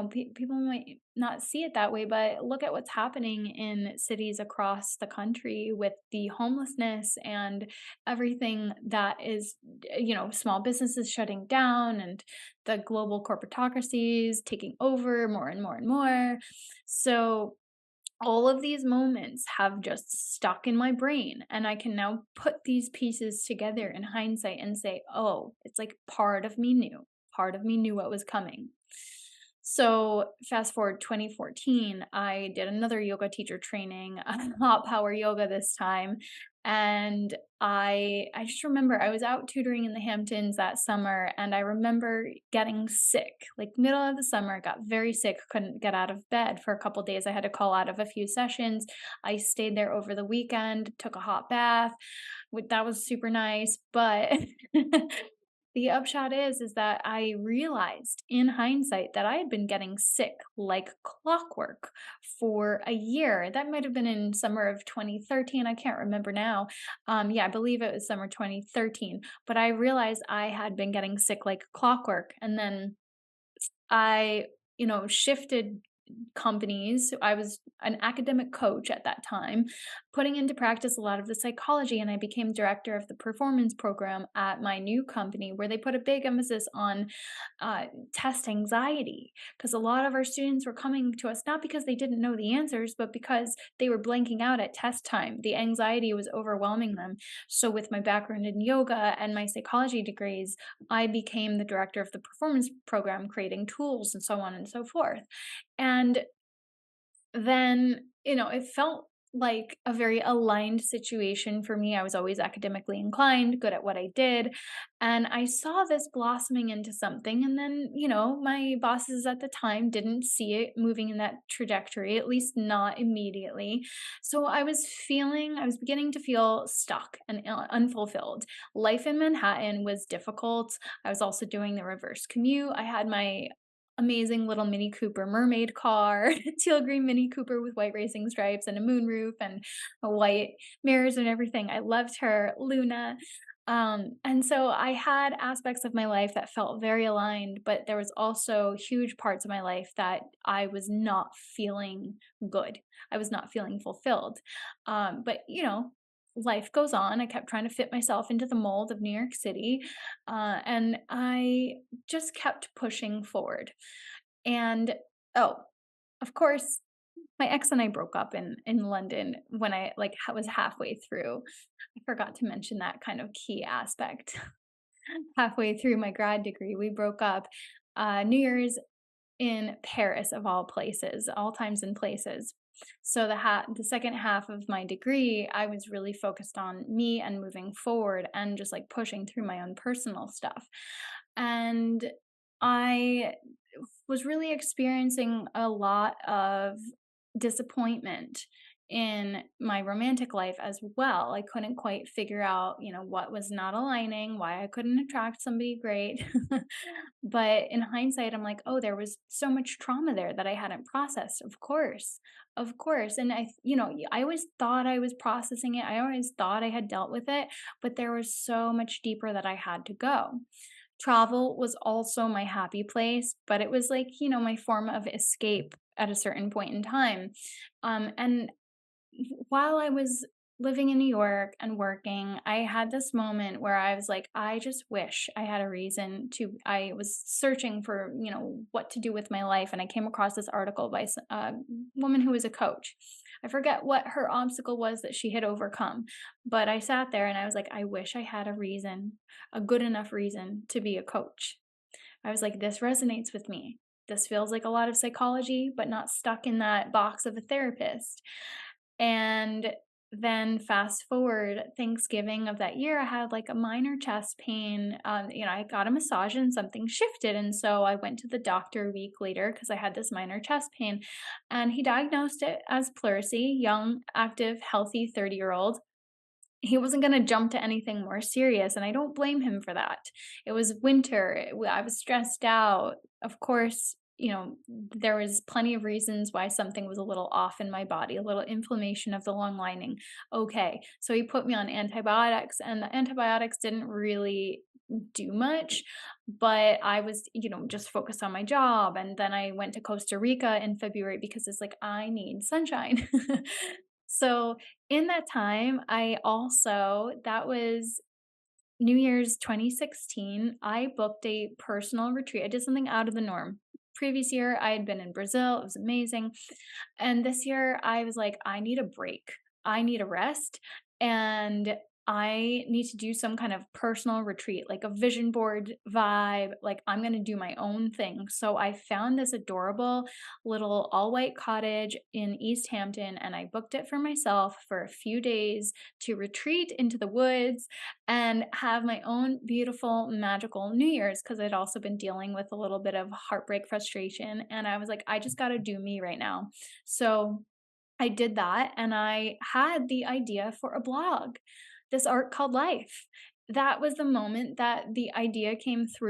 people might not see it that way, but look at what's happening in cities across the country with the homelessness and everything that is, small businesses shutting down and the global corporatocracies taking over more and more and more. So all of these moments have just stuck in my brain, and I can now put these pieces together in hindsight and say, oh, it's like part of me knew what was coming. So fast forward 2014, I did another yoga teacher training, hot power yoga this time. And I just remember I was out tutoring in the Hamptons that summer, and I remember getting sick. Like middle of the summer, I got very sick, couldn't get out of bed for a couple days. I had to call out of a few sessions. I stayed there over the weekend, took a hot bath. That was super nice, but the upshot is that I realized in hindsight that I had been getting sick like clockwork for a year. That might have been in summer of 2013. I can't remember now. Yeah, I believe it was summer 2013. But I realized I had been getting sick like clockwork. And then I, shifted companies. I was an academic coach at that time, putting into practice a lot of the psychology, and I became director of the performance program at my new company, where they put a big emphasis on test anxiety, because a lot of our students were coming to us not because they didn't know the answers, but because they were blanking out at test time. The anxiety was overwhelming them. So with my background in yoga and my psychology degrees, I became the director of the performance program, creating tools and so on and so forth. And then, it felt like a very aligned situation for me. I was always academically inclined, good at what I did. And I saw this blossoming into something. And then, my bosses at the time didn't see it moving in that trajectory, at least not immediately. So I was beginning to feel stuck and unfulfilled. Life in Manhattan was difficult. I was also doing the reverse commute. I had my amazing little Mini Cooper mermaid car, teal green Mini Cooper with white racing stripes and a moonroof and a white mirrors and everything. I loved her, Luna. And so I had aspects of my life that felt very aligned, but there was also huge parts of my life that I was not feeling good. I was not feeling fulfilled. But life goes on. I kept trying to fit myself into the mold of New York City, and I just kept pushing forward. And oh, of course, my ex and I broke up in London when I was halfway through. I forgot to mention that kind of key aspect. Halfway through my grad degree, we broke up. New Year's in Paris, of all places, all times and places. So the second half of my degree, I was really focused on me and moving forward and just like pushing through my own personal stuff. And I was really experiencing a lot of disappointment in my romantic life as well. I couldn't quite figure out, what was not aligning, why I couldn't attract somebody great. But in hindsight, I'm like, oh, there was so much trauma there that I hadn't processed. Of course. Of course. And I always thought I was processing it. I always thought I had dealt with it, but there was so much deeper that I had to go. Travel was also my happy place, but it was like, my form of escape at a certain point in time. And while I was living in New York and working, I had this moment where I was like, I just wish I had a reason to. I was searching for, what to do with my life. And I came across this article by a woman who was a coach. I forget what her obstacle was that she had overcome. But I sat there and I was like, I wish I had a reason, a good enough reason to be a coach. I was like, this resonates with me. This feels like a lot of psychology, but not stuck in that box of a therapist. And then fast forward Thanksgiving of that year, I had like a minor chest pain. I got a massage and something shifted. And so I went to the doctor a week later because I had this minor chest pain. And he diagnosed it as pleurisy, young, active, healthy 30-year-old. He wasn't going to jump to anything more serious, and I don't blame him for that. It was winter. I was stressed out. Of course, there was plenty of reasons why something was a little off in my body, a little inflammation of the lung lining. Okay. So he put me on antibiotics, and the antibiotics didn't really do much, but I was, just focused on my job. And then I went to Costa Rica in February because it's like, I need sunshine. So in that time, that was New Year's 2016, I booked a personal retreat. I did something out of the norm. Previous year, I had been in Brazil. It was amazing. And this year, I was like, I need a break. I need a rest. And I need to do some kind of personal retreat, like a vision board vibe. Like, I'm going to do my own thing. So I found this adorable little all white cottage in East Hampton, and I booked it for myself for a few days to retreat into the woods and have my own beautiful, magical New Year's, because I'd also been dealing with a little bit of heartbreak frustration. And I was like, I just got to do me right now. So I did that, and I had the idea for a blog, this art called life. That was the moment that the idea came through.